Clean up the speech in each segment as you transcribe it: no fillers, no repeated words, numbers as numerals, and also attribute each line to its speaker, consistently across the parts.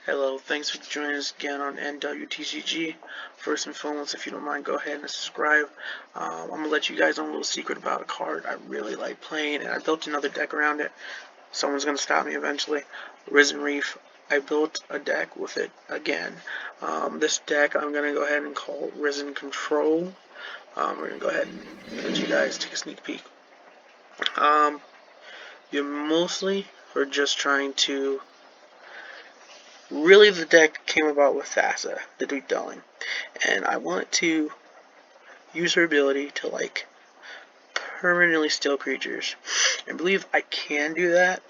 Speaker 1: Hello, thanks for joining us again on NWTCG. First and foremost, if you don't mind, go ahead and subscribe. I'm going to let you guys know a little secret about a card I really like playing, and I built another deck around it. Someone's going to stop me eventually. Risen Reef. I built a deck with it again. This deck I'm going to go ahead and call Risen Control. We're going to go ahead and let you guys take a sneak peek. You mostly are just trying to... Really, the deck came about with Thassa, the Deep Delling, and I wanted to use her ability to, like, permanently steal creatures. I believe I can do that.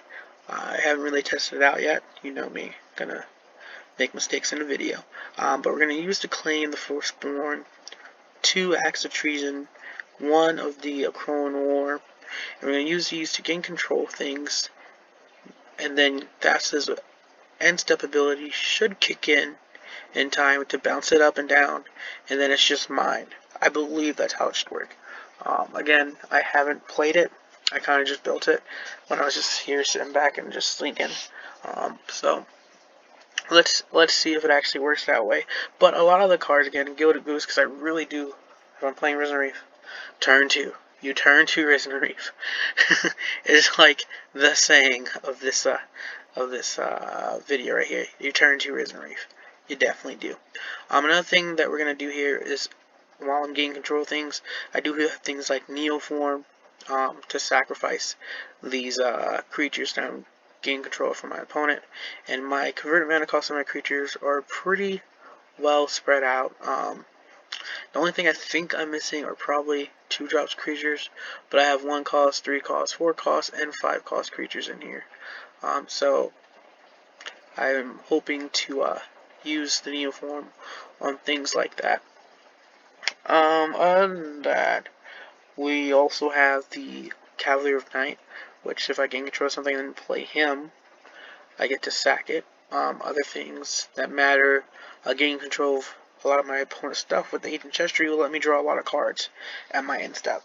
Speaker 1: I haven't really tested it out yet. You know me, gonna make mistakes in the video. But we're gonna use to Claim the Firstborn, 2 Acts of Treason, 1 of the Crone War, and we're gonna use these to gain control of things, and then Thassa's end step ability should kick in time to bounce it up and down, and then it's just mine. I believe that's how it should work. Again, I haven't played it. I kind of just built it when I was just here sitting back and just thinking. So let's see if it actually works that way. But a lot of the cards, again, Gilded Goose, because I really do, if I'm playing Risen Reef, turn 2. You turn to Risen Reef. It's like the saying of this video right here. You turn to Risen Reef. You definitely do. Another thing that we're going to do here is, while I'm gaining control of things, I do have things like Neoform to sacrifice these creatures that I'm gaining control from my opponent. And my converted mana costs of my creatures are pretty well spread out. The only thing I think I'm missing are probably 2 drops creatures, but I have 1 cost, 3 cost, 4 cost, and 5 cost creatures in here. So I'm hoping to use the Neoform on things like that. Other than that, we also have the Cavalier of Night, which if I gain control of something and then play him, I get to sack it. Other things that matter, gaining control of a lot of my opponent's stuff with the Hidden Chest Tree will let me draw a lot of cards at my end step.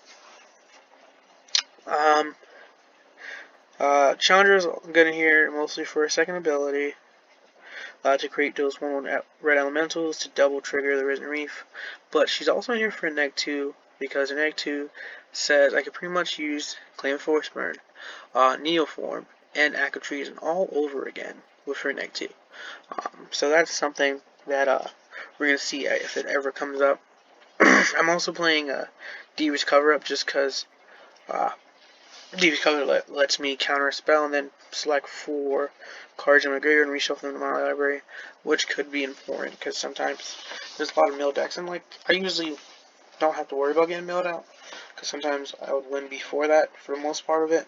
Speaker 1: Challenger's good in here mostly for a second ability, to create those 1/1 red elementals to double trigger the Risen Reef. But she's also in here for neg 2, because in neg 2 says I can pretty much use Claim the Firstborn, Neoform, and Act of Treason all over again with her neg 2. So that's something that we're going to see if it ever comes up. I'm also playing Thievery's Cover-Up just because Thievery's Cover-Up lets me counter a spell and then select 4 cards in my graveyard and reshuffle them to my library, which could be important because sometimes there's a lot of mill decks, and like I usually don't have to worry about getting milled out because sometimes I would win before that for the most part of it.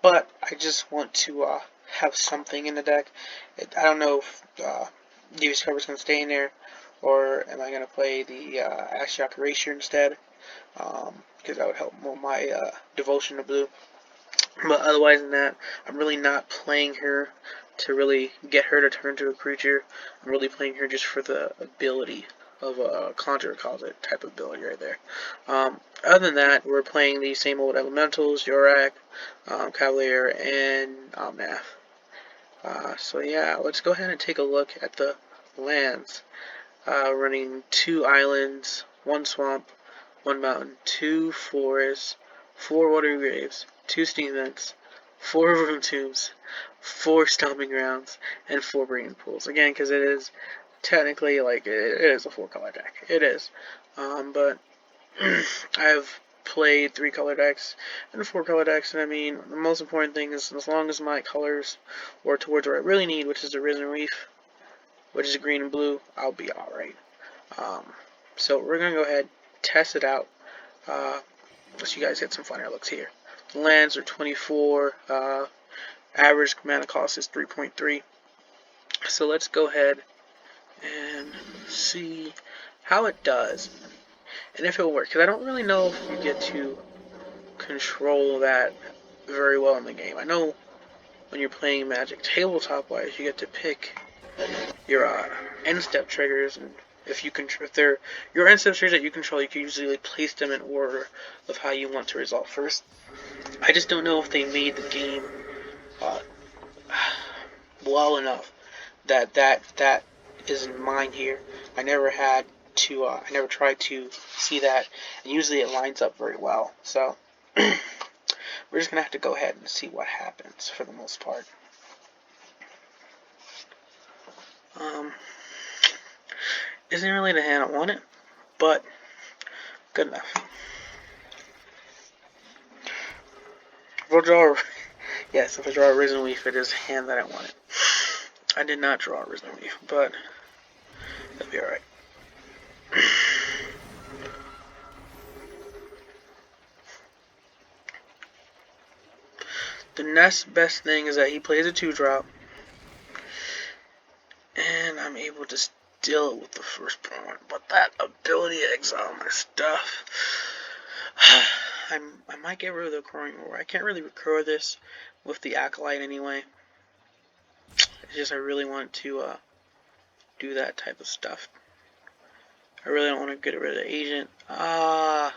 Speaker 1: But I just want to have something in the deck. I don't know if Thievery's Cover is going to stay in there, or am I going to play the Ashiok Erasure instead, because that would help my devotion to blue. But otherwise than that, I'm really not playing her to really get her to turn to a creature. I'm really playing her just for the ability of a Conjurer calls it type of ability right there. Other than that, we're playing the same old elementals, Yorak, Cavalier, and Omnath. So yeah, let's go ahead and take a look at the lands. Running 2 islands, 1 swamp, 1 mountain, 2 forests, 4 watery graves, 2 steam vents, 4 room tombs, 4 stomping grounds, and 4 breeding pools. Again, because it is technically, like, it is a 4-color deck. It is. But I've played 3-color decks and 4-color decks, and I mean, the most important thing is as long as my colors are towards what I really need, which is the Risen Reef, which is green and blue, I'll be alright. So we're going to go ahead, test it out. Let you guys get some funnier looks here. The lands are 24, average mana cost is 3.3. So let's go ahead and see how it does, and if it will work, because I don't really know if you get to control that very well in the game. I know when you're playing Magic tabletop-wise, you get to pick your end step triggers, and if they're your end step triggers that you control, you can usually place them in order of how you want to resolve first. I just don't know if they made the game well enough that isn't mine here. I never had to. I never tried to see that, and usually it lines up very well. So we're just gonna have to go ahead and see what happens for the most part. Isn't really the hand I wanted, but good enough. If I draw, yes, if I draw a Risen Reef, it is the hand that I wanted. I did not draw a Risen Reef, but that'll be alright. The next best thing is that he plays a 2-drop, and I'm able to steal it with the Firstborn. But that ability to exile my stuff, I might get rid of the Crowing Roar. I can't really recur this with the Acolyte anyway. It's just I really want to do that type of stuff. I really don't want to get rid of the Agent. I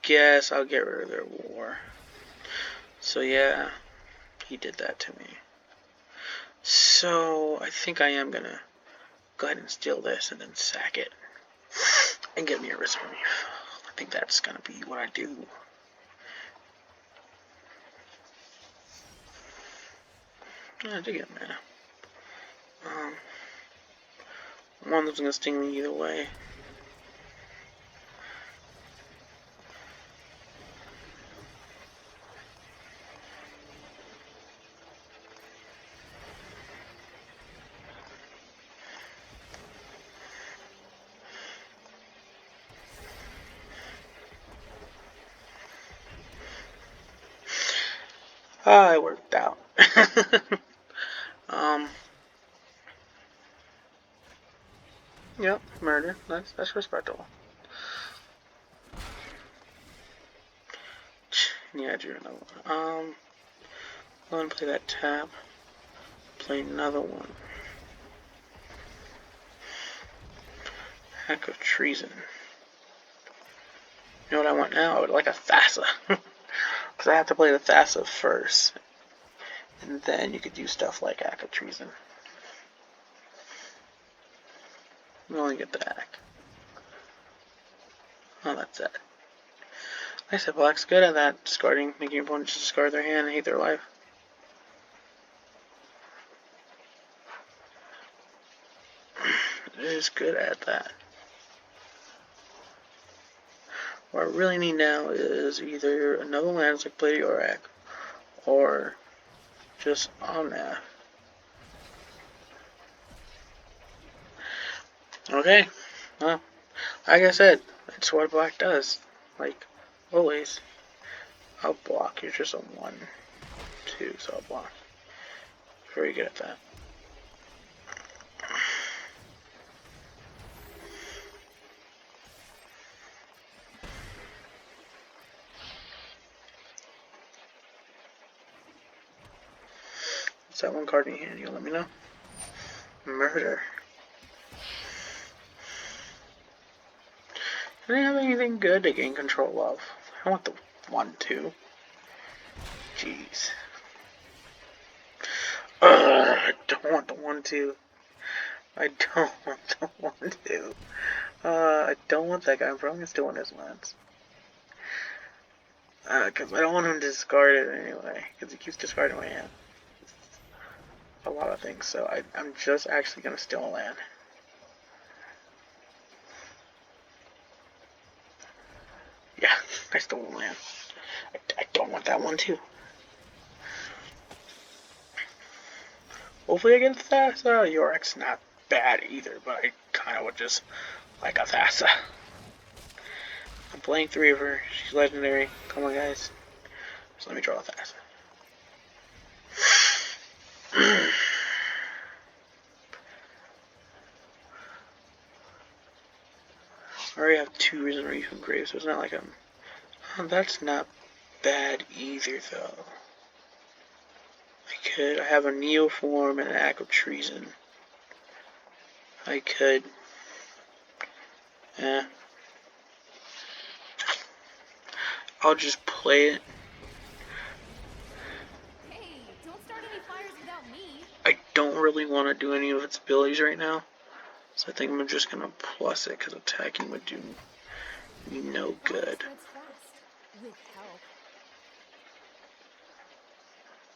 Speaker 1: guess I'll get rid of their war. So yeah, he did that to me. So I think I am gonna go ahead and steal this and then sack it and get me a Risen Reef. I think that's gonna be what I do. I did get mana. One of them's gonna sting me either way. It worked out. Yep, murder. That's respectable. Yeah, I drew another one. Go and play that tap. Play another one. Act of Treason. You know what I want now? I would like a Thassa. Because I have to play the Thassa first. And then you could do stuff like Act of Treason. You only get the Act. Oh, that's it. Like I said, Black's good at that, discarding, making your opponent discard their hand and hate their life. It is good at that. What I really need now is either another land like Blade Yorak, or just Omnath. Okay, well, like I said, that's what Black does. Like, always. I'll block. You're just a 1, 2, so I'll block. Very good at that. What's that one card in your hand? You'll let me know. Murder. Do they have anything good to gain control of? I want the 1, 2. Jeez. I don't want the 1, 2. I don't want the 1, 2. I don't want that guy. I'm probably still on his lands. Because I don't want him to discard it anyway. Because he keeps discarding my hand. A lot of things. So I'm just actually going to steal a land. Yeah, I stole a land. I don't want that 1, 2. Hopefully I get a Thassa. Yorek's not bad either, but I kind of would just like a Thassa. I'm playing 3 of her. She's legendary. Come on, guys. So let me draw a Thassa. I already have 2 Risen Reef and Grave, so it's not like I'm... Oh, that's not bad either, though. I have a Neoform and an Act of Treason. I could... I'll just play it.
Speaker 2: Hey, don't start any fires without me.
Speaker 1: I don't really want to do any of its abilities right now. So I think I'm just going to plus it because attacking would do no good.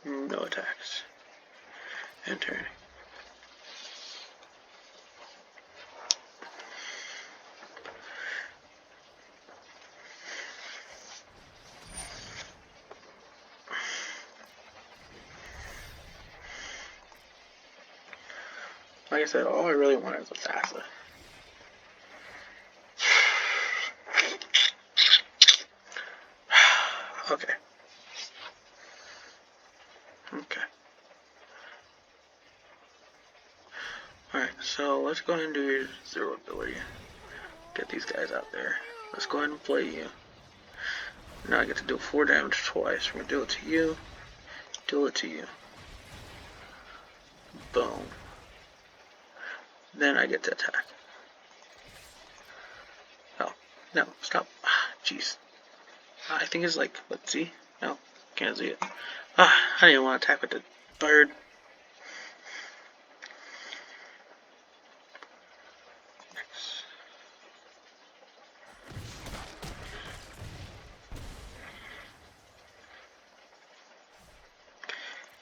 Speaker 1: No attacks. Enter. Like I said, all I really want is a Thassa. Okay. Okay. Alright, so let's go ahead and do your 0 ability. Get these guys out there. Let's go ahead and play you. Now I get to do 4 damage twice. We're gonna do it to you. Do it to you. Boom. Then I get to attack. Oh, no, stop. Jeez. I think it's like, let's see. No, can't see it. I didn't want to attack with the bird. Next.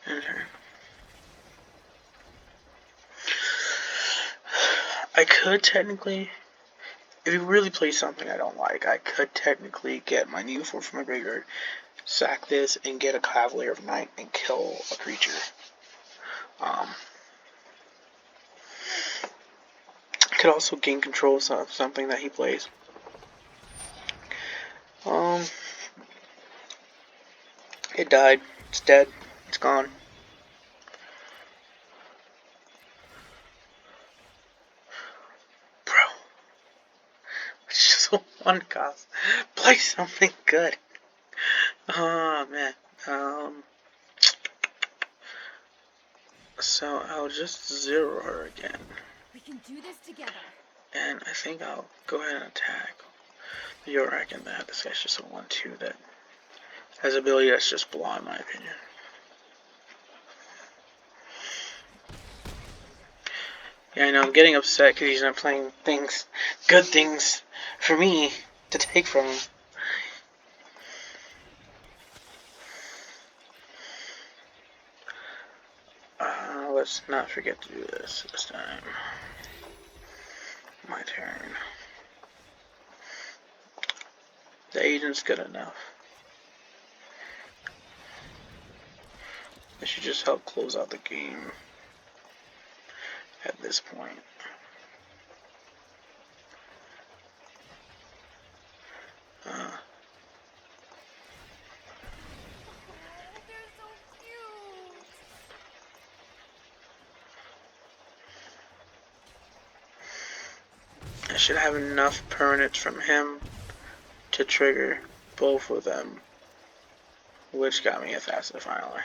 Speaker 1: Enter. I could technically, if you really play something I don't like, I could technically get my new form from my graveyard, sack this, and get a Cavalier of Night and kill a creature. Could also gain control of something that he plays. It died. It's dead. It's gone. Bro. It's just a 1 cost. Play something good. Oh, man. So I'll just 0 her again.
Speaker 2: We can do this together.
Speaker 1: And I think I'll go ahead and attack the Yorak and that. This guy's just a 1/2 that has ability that's just blah in my opinion. Yeah, I know, I'm getting upset because he's not playing things, good things, for me to take from him. Let's not forget to do this time. My turn. The agent's good enough. It should just help close out the game at this point. I should have enough permanents from him to trigger both of them, which got me a Thassa finally.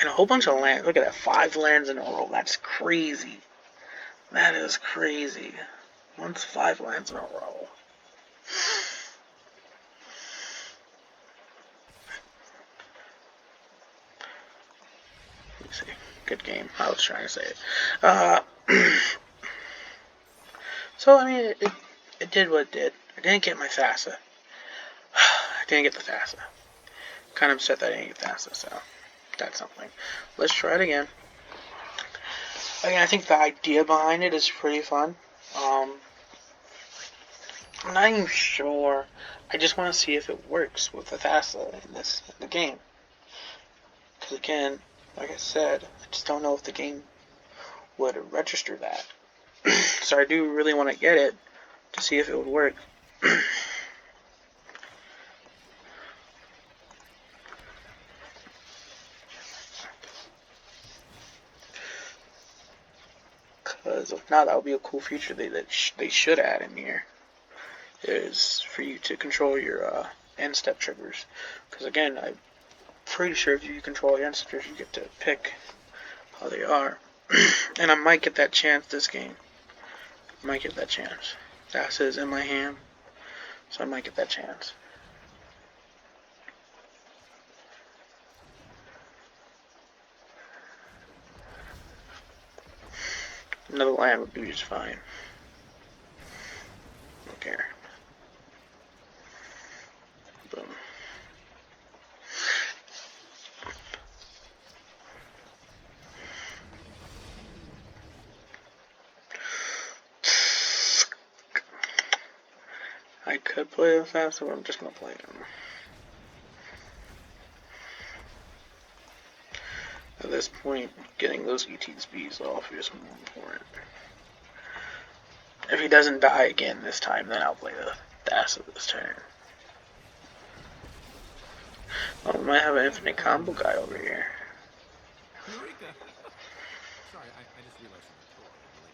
Speaker 1: And a whole bunch of lands. Look at that, 5 lands in a row. That's crazy. That is crazy. Once 5 lands in a row. Let me see. Good game. I was trying to say it. So, I mean, it did what it did. I didn't get my Thassa. I didn't get the Thassa. Kind of upset that I didn't get Thassa, so that's something. Let's try it again. Again, I think the idea behind it is pretty fun. I'm not even sure. I just want to see if it works with the Thassa in the game. Because again, like I said, I just don't know if the game would register that. So I do really want to get it to see if it would work. Because if not, that would be a cool feature they should add in here. Is for you to control your end step triggers. Because again, I'm pretty sure if you control your end step triggers, you get to pick how they are. And I might get that chance this game. I might get that chance. Thassa is in my hand, so I might get that chance. Another land would be just fine. Don't care. Boom. I could play the Thassa, but I'm just gonna play him. At this point, getting those ETBs off is more important. If he doesn't die again this time, then I'll play the Thassa this turn. Oh, we might have an infinite combo guy over here.
Speaker 3: Eureka! Sorry, I just realized something totally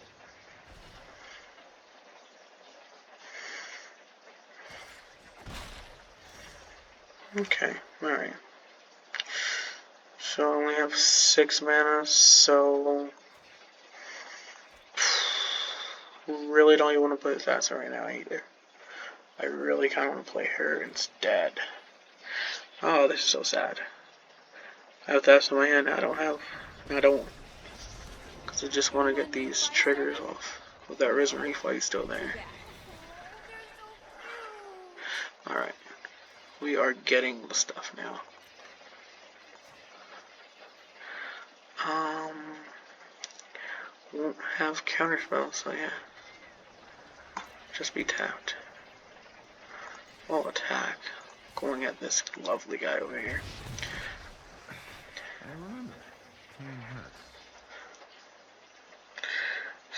Speaker 3: unrelated.
Speaker 1: Okay, alright. So I only have 6 mana, so really don't even want to play Thassa right now either. I really kind of want to play her instead. Oh, this is so sad. I have Thassa in my hand, I don't. Because I just want to get these triggers off. With that Risen Reef fight still there. Alright. We are getting the stuff now. Won't have counterspell, so yeah. Just be tapped. All attack. Going at this lovely guy over here.
Speaker 3: I remember. Pain hurts.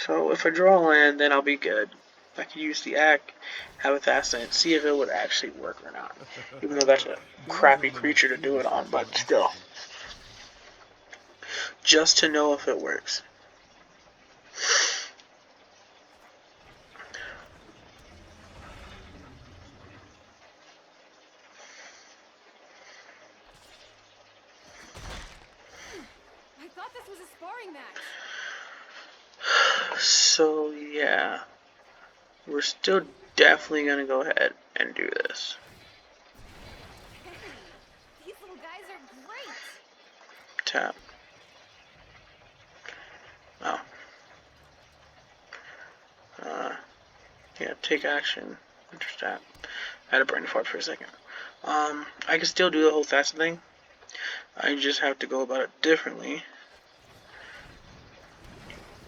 Speaker 1: So if I draw a land, then I'll be good. I could use the act, have a Thassa, and see if it would actually work or not. Even though that's a crappy creature to do it on, but still. Just to know if it works.
Speaker 2: I thought this was a sparring match.
Speaker 1: So yeah. We're still definitely gonna go ahead and do this.
Speaker 2: Hey, these little guys are great.
Speaker 1: Tap. Oh. Yeah, take action. Interstat. I had a brain fart for a second. I can still do the whole Thassa thing. I just have to go about it differently.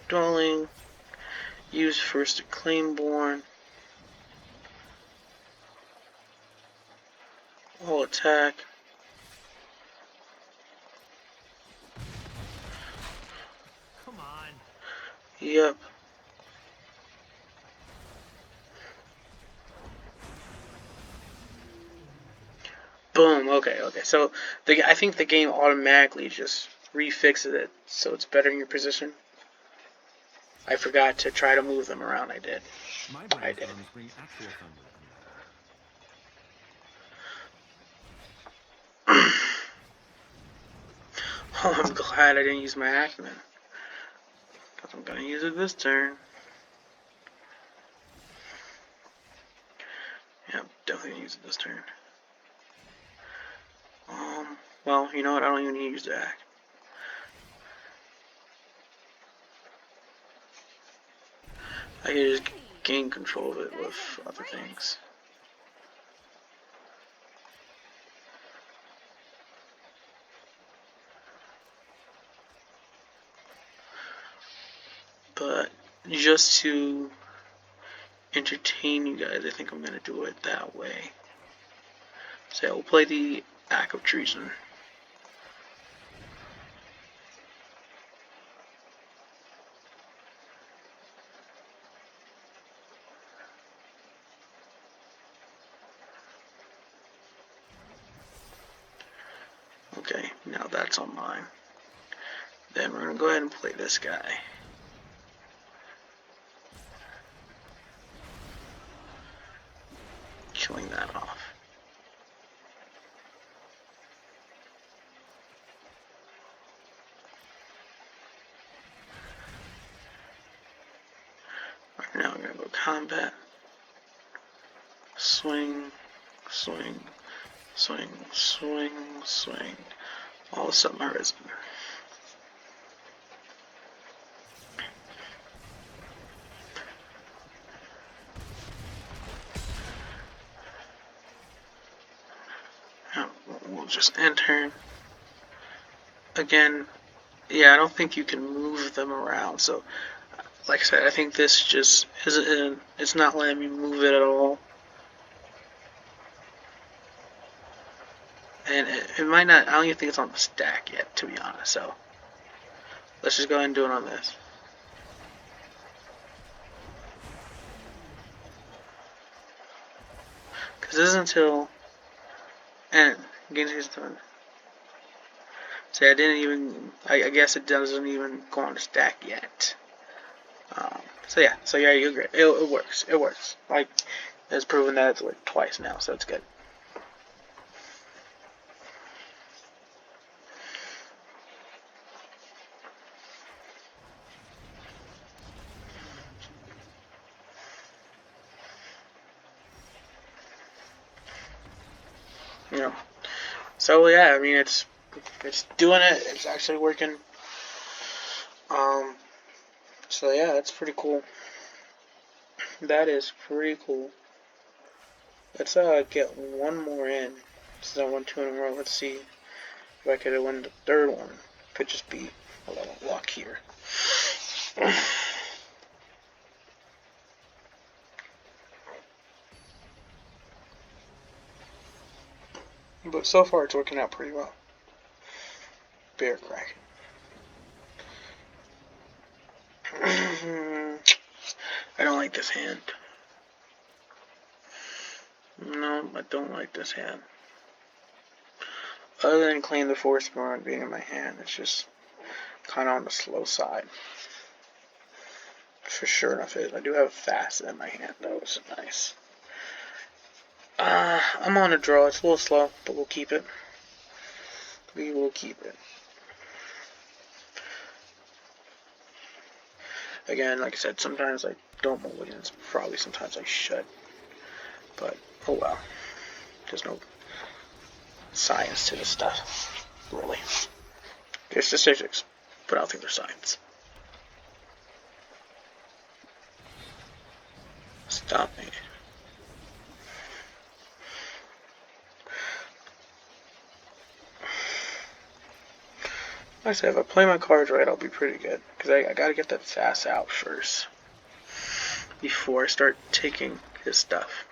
Speaker 1: Dwelling. Use first a Claimborn. All attack.
Speaker 3: Come on.
Speaker 1: Yep. Boom. Okay. So I think the game automatically just refixes it so it's better in your position. I forgot to try to move them around. I did.
Speaker 3: My
Speaker 1: I did.
Speaker 3: brainstorms bring actual thunder to me.
Speaker 1: Oh, I'm glad I didn't use my acumen. Because I'm going to use it this turn. Yeah, I'm definitely going to use it this turn. Well, you know what? I don't even need to use the act. I can just gain control of it with other things. But just to entertain you guys, I think I'm going to do it that way. So we'll play the Act of Treason. Okay, now that's on mine. Then we're going to go ahead and play this guy. Killing that off. Right now we're going to go combat. Swing, swing, swing, swing, swing. All of a sudden my risen. we'll just end turn. Again, yeah, I don't think you can move them around. So, like I said, I think this just isn't. It's not letting me move it at all. And it might not. I don't even think it's on the stack yet, to be honest. So, let's just go ahead and do it on this. Because this is until. And gains his turn. See, I didn't even. I guess it doesn't even go on the stack yet. So yeah, you're great. It works. It works. Like, it's proven that it's worked twice now, so it's good. You know. So yeah, I mean it's doing it. It's actually working. So yeah, that's pretty cool. That is pretty cool. Let's get one more in. Since I won 2 in a row. Let's see if I could win the third one. Could just be a little luck here. But so far it's working out pretty well. Bear crack. I don't like this hand. No, I don't like this hand. Other than Claim the Firstborn being in my hand, it's just kind of on the slow side. For sure enough, I do have Thassa in my hand, though, which is nice. I'm on a draw. It's a little slow, but we'll keep it. We will keep it. Again, like I said, sometimes I don't mulligan. Probably sometimes I should. But, oh well. There's no science to this stuff, really. There's statistics, but I don't think there's science. Stop me. Like I said, if I play my cards right, I'll be pretty good. Because I gotta get that Thassa out first. Before I start taking his stuff.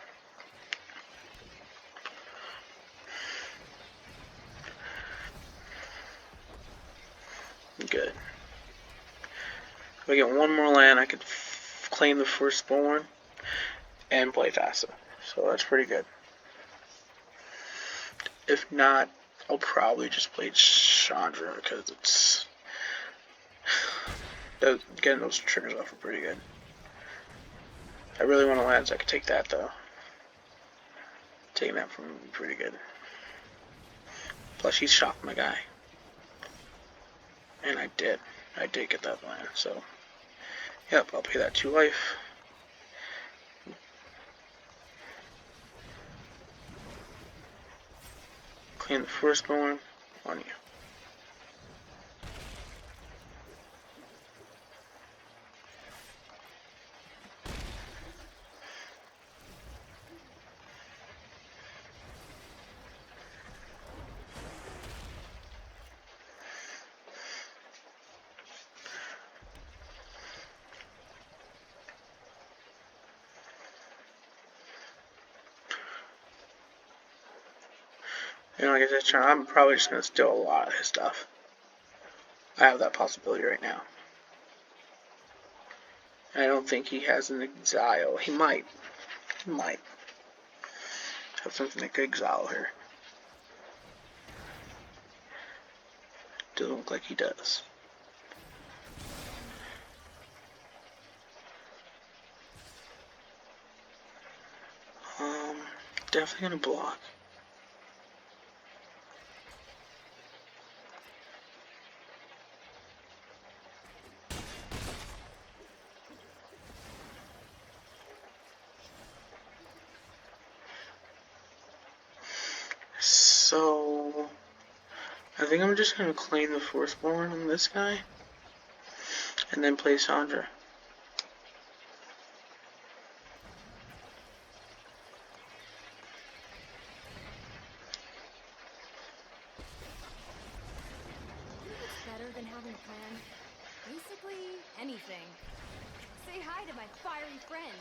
Speaker 1: Good. If I get one more land, I could claim the Firstborn and play Thassa. So that's pretty good. If not, I'll probably just play Chandra because it's getting those triggers off are pretty good. I really want to land, so I could take that though. Taking that from me would be pretty good. Plus, he's shocked my guy, and I did get that land. So, yep, I'll pay that 2 life. Claim the Firstborn on you. You know, like I said, I'm probably just going to steal a lot of his stuff. I have that possibility right now. I don't think he has an exile. He might. He might have something that could exile her. Doesn't look like he does. Definitely gonna block. So I think I'm just gonna claim the Firstborn on this guy, and then play Chandra.
Speaker 2: Developing a plan. Basically, anything. Say hi to my fiery friends.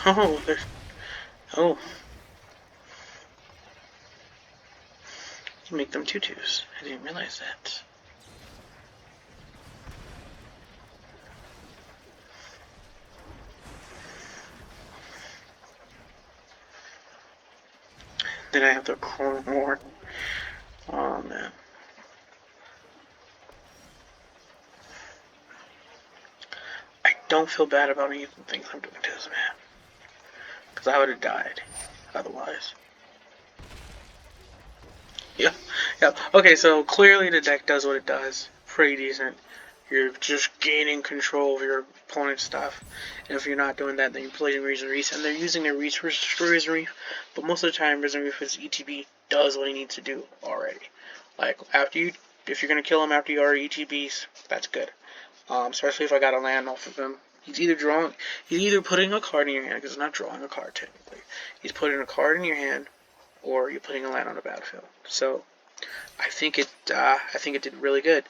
Speaker 1: Oh, there's... Oh. You make them tutus. I didn't realize that. Then I have the chrome more. Oh, man. I don't feel bad about any of the things I'm doing to this man. Because I would have died otherwise. Yeah, yeah. Okay, so clearly the deck does what it does. Pretty decent. You're just gaining control of your opponent's stuff. And if you're not doing that, then you're playing Risen Reef. And they're using their resources for Risen Reef. But most of the time, Risen Reef's ETB does what he needs to do already. Like, if you're going to kill him after you already ETBs, that's good. Especially if I got a land off of him. He's either putting a card in your hand, because it's not drawing a card technically. He's putting a card in your hand, or you're putting a land on the battlefield. So I think it did really good.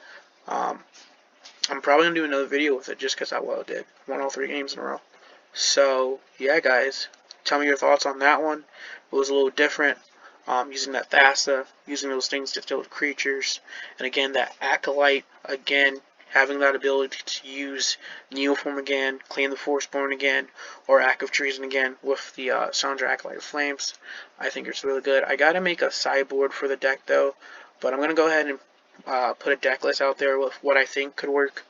Speaker 1: I'm probably gonna do another video with it just because how well it did. Won all 3 games in a row. So yeah, guys, tell me your thoughts on that one. It was a little different. Using that Thassa, using those things to kill creatures, and again that Acolyte, again having that ability to use Neoform again, Claim the Firstborn again, or Act of Treason again with the Sandra Acolyte of Flames. I think it's really good. I gotta make a sideboard for the deck though, but I'm gonna go ahead and put a deck list out there with what I think could work.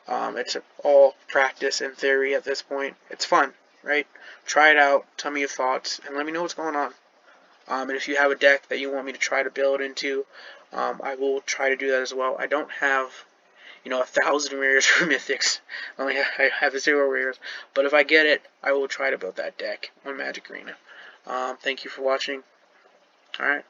Speaker 1: It's all practice and theory at this point. It's fun, right? Try it out, tell me your thoughts, and let me know what's going on. And if you have a deck that you want me to try to build into, I will try to do that as well. I don't have, 1,000 rares for mythics. I have 0 rares. But if I get it, I will try to build that deck on Magic Arena. Thank you for watching. Alright.